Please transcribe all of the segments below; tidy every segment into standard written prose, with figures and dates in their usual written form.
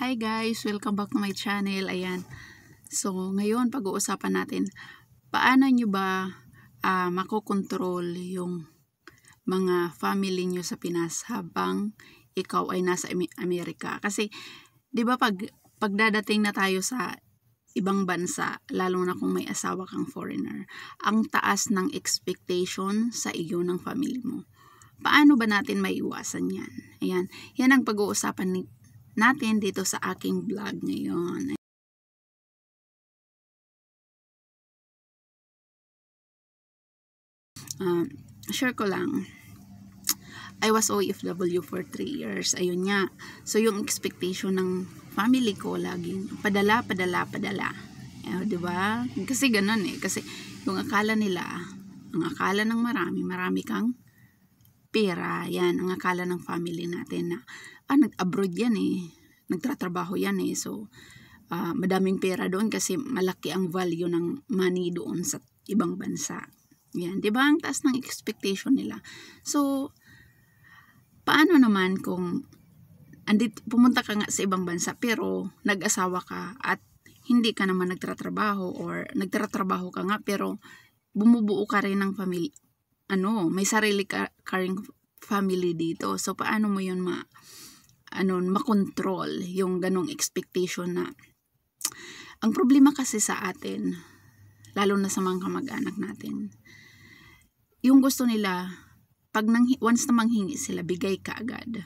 Hi guys! Welcome back to my channel. Ayan. So, ngayon pag-uusapan natin, paano nyo ba makokontrol yung mga family nyo sa Pinas habang ikaw ay nasa Amerika. Kasi, di ba pagdadating na tayo sa ibang bansa, lalo na kung may asawa kang foreigner, ang taas ng expectation sa iyo ng family mo. Paano ba natin maiwasan yan? Ayan. Yan ang pag-uusapan natin dito sa aking vlog ngayon. Share ko lang. I was OFW for 3 years. Ayun nga. So, yung expectation ng family ko laging padala. Diba? Kasi ganun eh. Kasi yung akala nila, ang akala ng marami kang pera. Yan, ang akala ng family natin na, nag-abroad yan eh. Nagtratrabaho yan eh. So, madaming pera doon kasi malaki ang value ng money doon sa ibang bansa. Yan, 'di ba? Ang taas ng expectation nila. So, paano naman kung pumunta ka nga sa ibang bansa pero nag-asawa ka at hindi ka naman nagtratrabaho or nagtratrabaho ka nga pero bumubuo ka rin ng family, may sarili ka ring family dito. So, paano mo 'yun makontrol yung ganong expectation na ang problema kasi sa atin, lalo na sa mga kamag-anak natin, yung gusto nila, once na manghingi sila, bigay ka agad.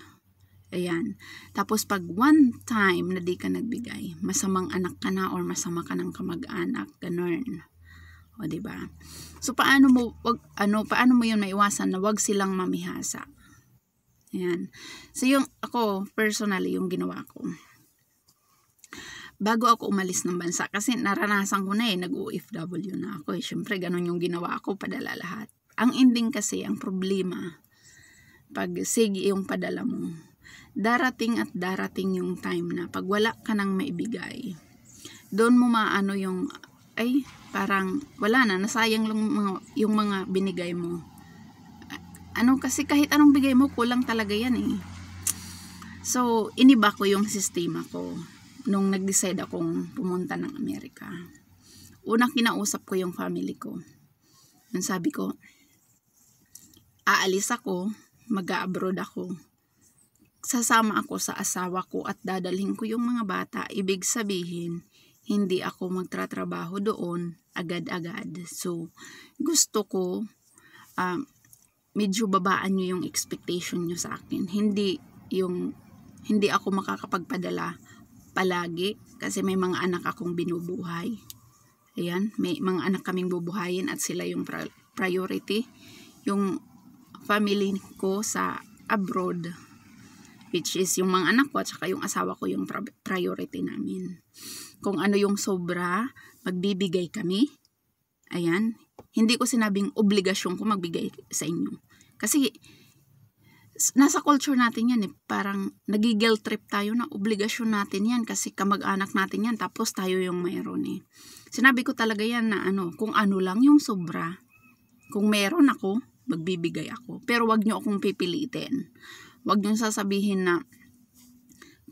Ayan. Tapos pag one time na di ka nagbigay, masamang anak ka na or masama ka ng kamag-anak, ganun. O, diba? So, paano mo yun maiwasan na wag silang mamihasa? Ayan. So, ako, personally, yung ginawa ko, bago ako umalis ng bansa, kasi naranasan ko na nag-OFW na ako. Siyempre, ganun yung ginawa ko, padala lahat. Ang ending kasi, ang problema, pag sige yung padala mo, darating at darating yung time na pag wala ka nang maibigay, doon mo yung, parang wala na, nasayang lang yung mga binigay mo. Kasi kahit anong bigay mo, kulang talaga yan eh. So, iniba ko yung sistema ko nung nag-decide akong pumunta ng Amerika. Unang kinausap ko yung family ko. Sabi ko, aalis ako, mag-abroad ako. Sasama ako sa asawa ko at dadalhin ko yung mga bata. Ibig sabihin, hindi ako magtratrabaho doon agad-agad. So, gusto ko, medyo babaan nyo yung expectation nyo sa akin. Hindi ako makakapagpadala palagi kasi may mga anak akong binubuhay. Ayan, may mga anak kaming bubuhayin at sila yung priority. Yung family ko sa abroad, which is yung mga anak ko at saka yung asawa ko yung priority namin. Kung ano yung sobra, magbibigay kami. Ayan, hindi ko sinabing obligasyon ko magbigay sa inyo. Kasi nasa culture natin yan eh, parang nagigil trip tayo na obligasyon natin yan kasi kamag-anak natin yan tapos tayo yung mayroon eh. Sinabi ko talaga yan na kung ano lang yung sobra, kung meron ako, magbibigay ako. Pero wag nyo akong pipilitin. Wag nyo sasabihin na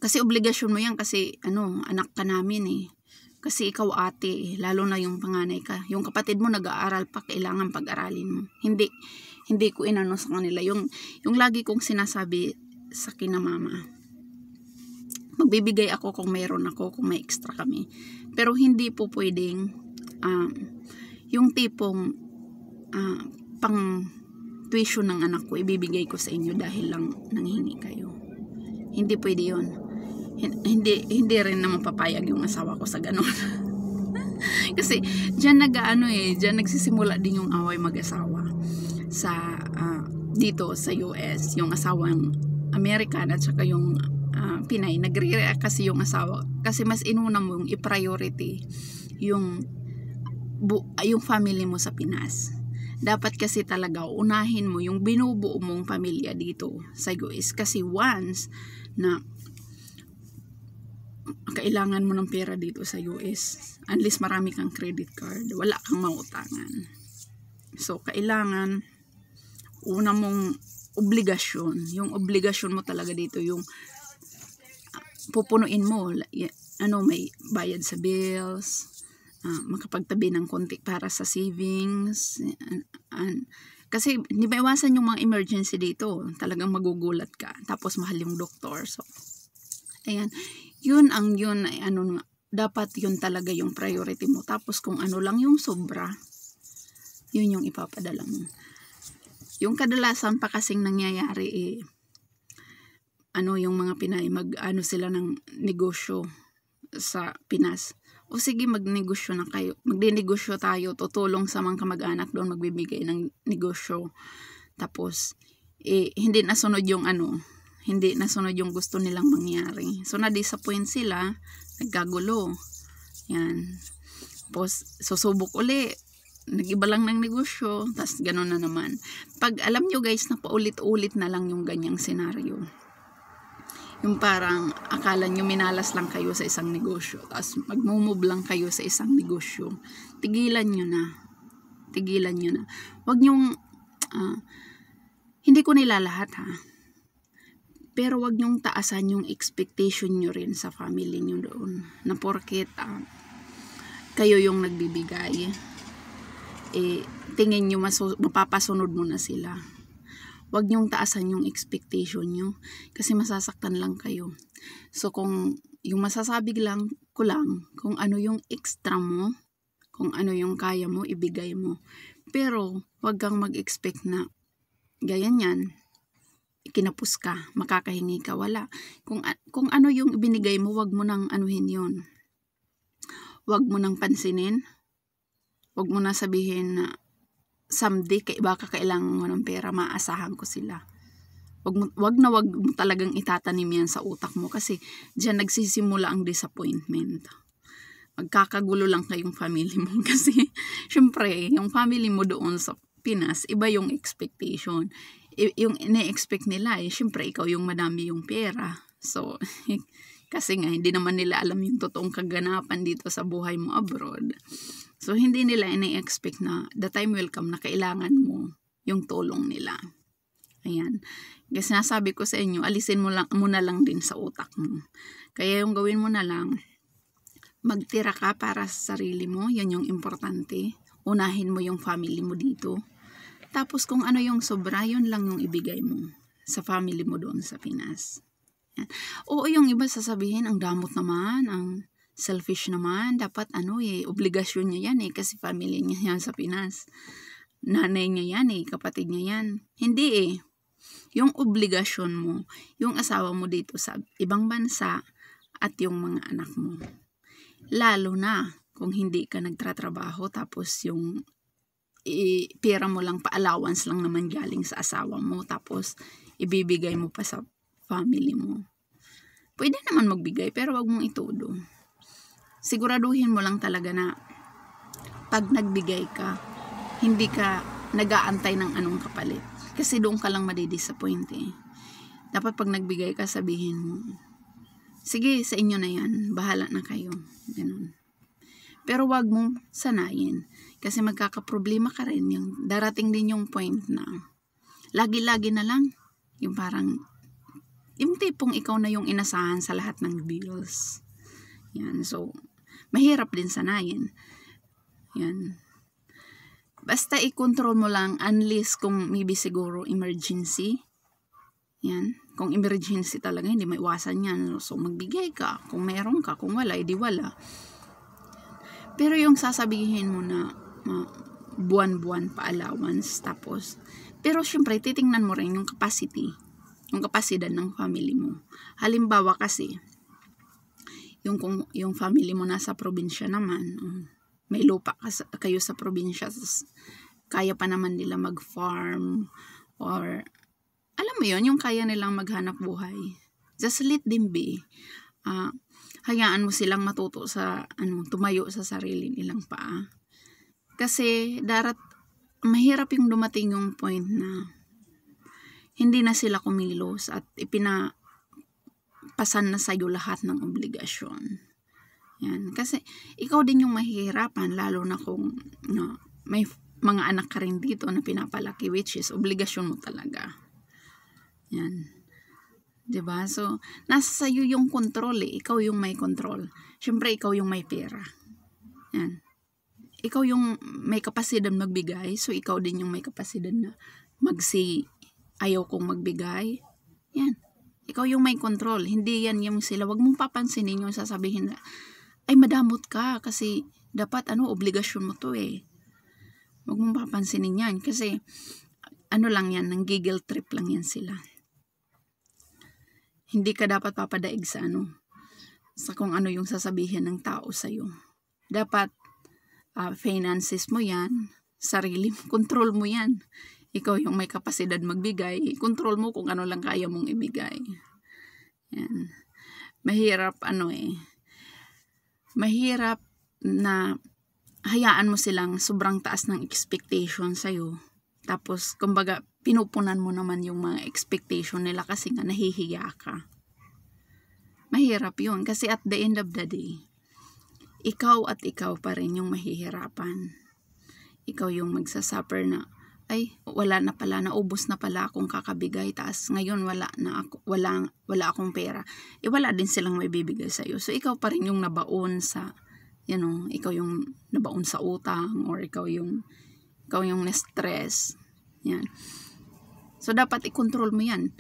kasi obligasyon mo yan kasi anak ka namin eh. Kasi ikaw ate eh, lalo na yung panganay ka. Yung kapatid mo nag-aaral pa, kailangan pag-aralin mo. Hindi ko inano sa kanila. Yung lagi kong sinasabi sa kina mama, magbibigay ako kung mayroon ako, kung may extra kami. Pero hindi po pwedeng yung tipong pang tuition ng anak ko, ibibigay ko sa inyo dahil lang nanghingi kayo. Hindi pwede yun. Hindi rin naman papayag yung asawa ko sa ganun. Kasi dyan dyan nagsisimula din yung away mag-asawa sa dito sa US, yung asawang American at saka yung Pinay. Nagre-react kasi yung asawa kasi mas inuna mo yung i-priority yung family mo sa Pinas. Dapat kasi talaga unahin mo yung binubuo mong pamilya dito sa US kasi once na kailangan mo ng pera dito sa US, unless marami kang credit card, wala kang mautangan. So, kailangan una mong obligasyon. Yung obligasyon mo talaga dito, yung pupunuin mo, may bayad sa bills, makapagtabi ng konti para sa savings, kasi hindi ba iwasan yung mga emergency dito, talagang magugulat ka, tapos mahal yung doktor. So ayan, yun ay dapat yun talaga yung priority mo. Tapos kung ano lang yung sobra, yun yung ipapadala mo. Yung kadalasan pa kasing nangyayari yung mga Pinay sila ng negosyo sa Pinas. O sige, magnegosyo na kayo. Magdinegosyo tayo, tutulong sa mga kamag-anak doon, magbibigay ng negosyo. Tapos hindi nasunod yung gusto nilang mangyari. So na-disappoint sila, nagkagulo. Yan. Tapos susubok uli, nag-iba lang ng negosyo, tapos gano'n na naman. Pag alam nyo guys na paulit-ulit na lang yung ganyang senaryo, yung parang akala nyo minalas lang kayo sa isang negosyo, tapos mag-move lang kayo sa isang negosyo, tigilan nyo na. Wag nyong hindi ko nilalahat ha, pero wag nyong taasan yung expectation nyo rin sa family nyo doon, na porket kayo yung nagbibigay, tingin nyo mapapasunod mo na sila. Wag nyong taasan yung expectation nyo, kasi masasaktan lang kayo. So kung yung masasabi ko lang kung ano yung extra mo, kung ano yung kaya mo, ibigay mo. Pero wag kang mag-expect na gaya niyan, kinapos ka, makakahingi ka, wala. Kung ano yung ibinigay mo, wag mo nang anuhin yun. Wag mo nang pansinin. Wag mo na sabihin na someday, baka kailangan mo ng pera, maasahan ko sila. Wag mo talagang itatanim yan sa utak mo, kasi diyan nagsisimula ang disappointment. Magkakagulo lang kayong family mo kasi syempre, yung family mo doon sa Pinas, iba yung expectation. Yung ine-expect nila syempre ikaw yung madami yung pera. So, kasi nga hindi naman nila alam yung totoong kaganapan dito sa buhay mo abroad. So, hindi nila ine-expect na the time will come na kailangan mo yung tulong nila. Ayan. Kasi nasabi ko sa inyo, alisin mo na lang din sa utak mo. Kaya yung gawin mo na lang, magtira ka para sa sarili mo. Yan yung importante. Unahin mo yung family mo dito. Tapos kung ano yung sobra, yun lang yung ibigay mo sa family mo doon sa Pinas. Yan. Oo, yung iba sasabihin, ang damot naman, ang selfish naman, dapat obligasyon niya yan kasi family niya yan sa Pinas. Nanay niya yan kapatid niya yan. Hindi yung obligasyon mo, yung asawa mo dito sa ibang bansa at yung mga anak mo. Lalo na kung hindi ka nagtratrabaho, tapos yung pera mo lang, pa-allowance lang naman galing sa asawa mo, tapos ibibigay mo pa sa family mo. Pwede naman magbigay, pero wag mong itudo. Siguraduhin mo lang talaga na pag nagbigay ka, hindi ka nag-aantay ng anong kapalit. Kasi doon ka lang madidisappoint Dapat pag nagbigay ka, sabihin mo, sige, sa inyo na yan, bahala na kayo. Ganun. Pero wag mong sanayin, kasi magkakaproblema ka rin. Yung darating din yung point na lagi-lagi na lang, yung parang yung tipong ikaw na yung inasahan sa lahat ng bills. Yan, so mahirap din sanayin. Yan. Basta i-control mo lang, unless kung maybe siguro emergency. Yan. Kung emergency talaga, hindi maiwasan yan. So magbigay ka. Kung meron ka, kung wala, edi wala. Pero yung sasabihin mo na buwan-buwan pa allowance, tapos, pero syempre titingnan mo rin yung capacity, yung kapasidad ng family mo. Halimbawa kasi, kung yung family mo nasa probinsya naman, may lupa kayo sa probinsya, kaya pa naman nila mag-farm, or alam mo yon, yung kaya nilang maghanap buhay. Just let them be. Hayaan mo silang matuto sa tumayo sa sarili nilang paa. Kasi mahirap yung dumating yung point na hindi na sila kumilos at ipinapasan na sa'yo lahat ng obligasyon. Yan. Kasi ikaw din yung mahihirapan, lalo na kung may mga anak ka rin dito na pinapalaki, which is obligasyon mo talaga. Yan. 'Diba? So, nasa sa'yo yung control eh. Ikaw yung may control. Siyempre, ikaw yung may pera. Yan. Ikaw yung may kapasidad magbigay. So, ikaw din yung may kapasidad na mag-say, ayaw kong magbigay. Yan. Ikaw yung may control. Hindi yan yung sila. Huwag mong papansinin yung sasabihin na, ay madamot ka kasi dapat obligasyon mo to eh. Huwag mong papansinin yan. Kasi, lang yan, nang giggle trip lang yan sila. Hindi ka dapat papadaig sa sa kung ano yung sasabihin ng tao sa'yo. Dapat, finances mo yan, sarili mo, control mo yan. Ikaw yung may kapasidad magbigay, control mo kung ano lang kaya mong ibigay. Yan. Mahirap mahirap na hayaan mo silang sobrang taas ng expectation sa'yo. Tapos, kumbaga, pinupunan mo naman yung mga expectation nila kasi nga nahihiya ka. Mahirap yun kasi at the end of the day, ikaw at ikaw pa rin yung mahihirapan. Ikaw yung magsasuffer na, ay, wala na pala, naubos na pala akong kakabigay, taas ngayon wala akong pera. Wala din silang may bibigay sa'yo. So, ikaw pa rin yung nabaon sa, ikaw yung nabaon sa utang, or ikaw yung na-stress. Yan. So, dapat i-control mo yan.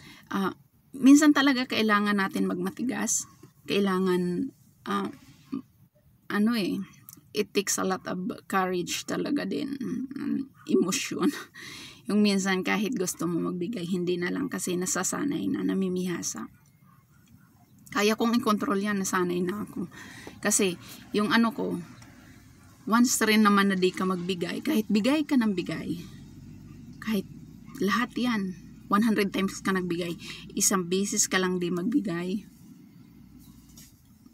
Minsan talaga kailangan natin magmatigas. Kailangan, it takes a lot of courage talaga din. Emotion. Yung minsan kahit gusto mo magbigay, hindi na lang kasi nasasanay na, namimihasa. Kaya kong i-control yan, nasanay na ako. Kasi, yung ko, once rin naman na di ka magbigay, kahit bigay ka ng bigay, kahit lahat yan, 100 times ka nagbigay, isang beses ka lang di magbigay,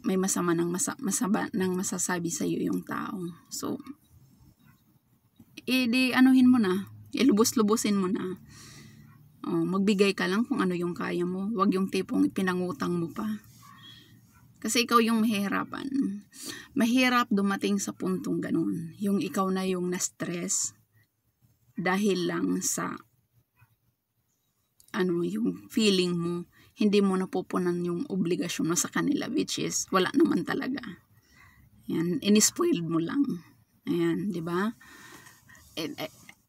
may masama nang masasabi sa iyo yung tao. So, mo na, ilubos-lubusin mo na. Magbigay ka lang kung ano yung kaya mo. Huwag yung tipong ipinangutang mo pa. Kasi ikaw yung mahihirapan. Mahirap dumating sa puntong ganun. Yung ikaw na yung na-stress dahil lang sa yung feeling mo, hindi mo napupunan yung obligasyon mo sa kanila, which is wala naman talaga. Yan, inispoiled mo lang. Ayan, di ba?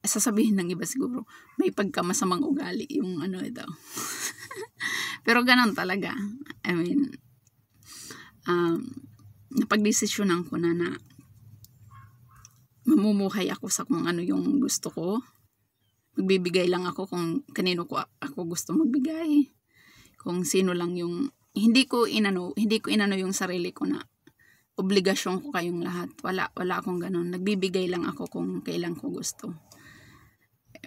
Sasabihin ng iba siguro, may pagkamasamang ugali yung ito. Pero ganun talaga. I mean, napagdesisyonan ko na mamumuhay ako sa kung ano yung gusto ko. Magbibigay lang ako kung kanino ako gusto magbigay. Kung sino lang yung hindi ko inano yung sarili ko na obligasyon ko kayong lahat. Wala akong ganun. Nagbibigay lang ako kung kailan ko gusto.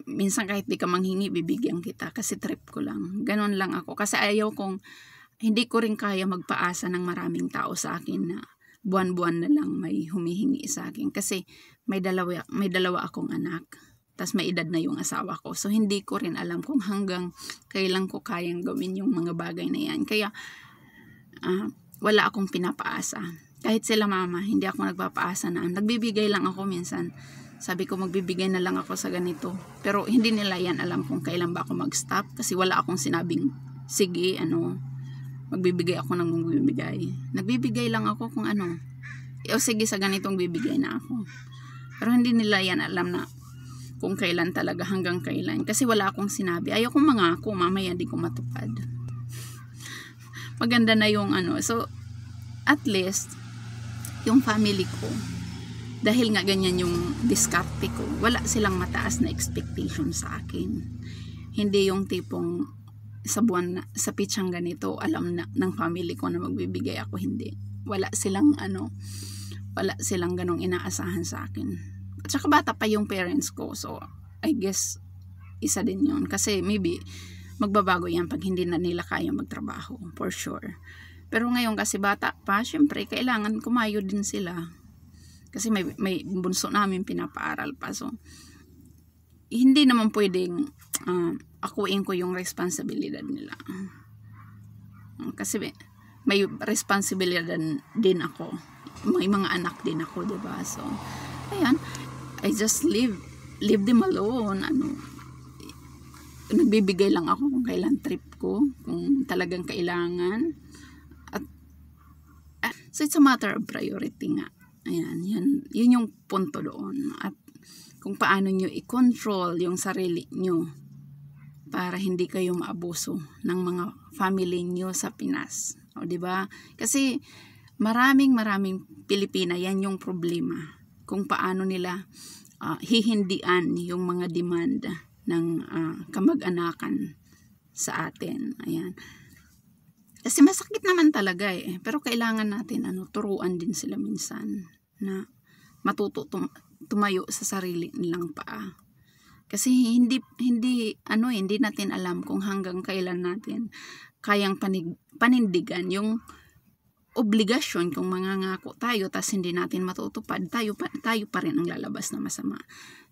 Minsan kahit di ka manghingi, bibigyan kita kasi trip ko lang. Ganun lang ako. Kasi hindi ko rin kaya magpaasa ng maraming tao sa akin na buwan-buwan na lang may humihingi sa akin. Kasi may dalawa akong anak. Tas may edad na yung asawa ko. So, hindi ko rin alam kung hanggang kailan ko kayang gawin yung mga bagay na yan. Kaya, wala akong pinapaasa. Kahit sila mama, hindi ako nagpapaasa na. Nagbibigay lang ako minsan. Sabi ko, magbibigay na lang ako sa ganito. Pero, hindi nila yan alam kung kailan ba ako mag-stop. Kasi wala akong sinabing, sige, magbibigay ako ng magbibigay. Nagbibigay lang ako kung sige, sa ganitong bibigay na ako. Pero, hindi nila yan alam na kung kailan talaga, hanggang kailan. Kasi wala akong sinabi. Ayaw kong mangako, mamaya di ko matupad. Maganda na yung So, at least, yung family ko, dahil nga ganyan yung diskarte ko, wala silang mataas na expectation sa akin. Hindi yung tipong sa buwan, sa pitsang ganito, alam na ng family ko na magbibigay ako, hindi. Wala silang ganong inaasahan sa akin. At saka bata pa yung parents ko. So, I guess, isa din yun. Kasi maybe, magbabago yan pag hindi na nila kaya magtrabaho. For sure. Pero ngayon kasi bata pa, syempre, kailangan kumayo din sila. Kasi may bunso namin pinapaaral pa. So, hindi naman pwedeng akuin ko yung responsibilidad nila. Kasi may responsibilidad din ako. May mga anak din ako, diba? So, ayan. I just leave them alone. nagbibigay lang ako kung kailan trip ko, kung talagang kailangan. So it's a matter of priority nga. Ayan, yun yung punto doon. At kung paano nyo i-control yung sarili nyo para hindi kayo maabuso ng mga family nyo sa Pinas. O, diba? Kasi maraming Pilipina, yan yung problema. Kung paano nila hihindian yung mga demand ng kamag-anakan sa atin. Ayan. Kasi masakit naman talaga eh. Pero kailangan natin turuan din sila minsan na matuto tumayo sa sarili nilang paa. Kasi hindi natin alam kung hanggang kailan natin kayang panindigan yung obligasyon kung mangangako tayo tas hindi natin matutupad, tayo pa rin ang lalabas na masama.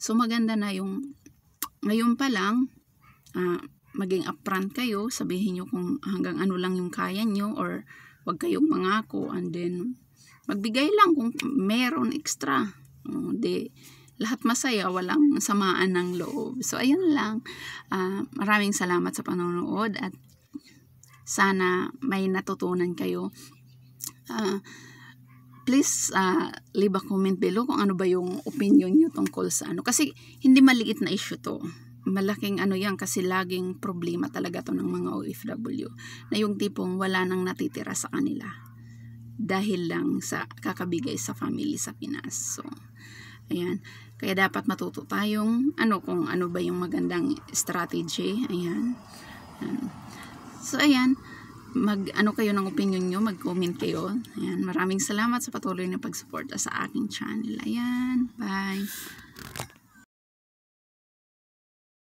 So maganda na yung ngayon pa lang maging upfront kayo, sabihin nyo kung hanggang ano lang yung kaya nyo or wag kayong mangako, and then magbigay lang kung meron extra. Lahat masaya, walang samaan ng loob. So ayun lang, maraming salamat sa panonood at sana may natutunan kayo. Please leave a comment below kung ano ba yung opinion nyo tungkol sa kasi hindi maliit na issue to. Malaking yan kasi laging problema talaga to ng mga OFW na yung tipong wala nang natitira sa kanila dahil lang sa kakabigay sa family sa Pinas. So ayan, kaya dapat matuto tayong kung ano ba yung magandang strategy. Ayan. So ayan, kayo ng opinion nyo, mag-comment kayo. Ayan, maraming salamat sa patuloy na pagsuporta sa aking channel. Ayan, bye.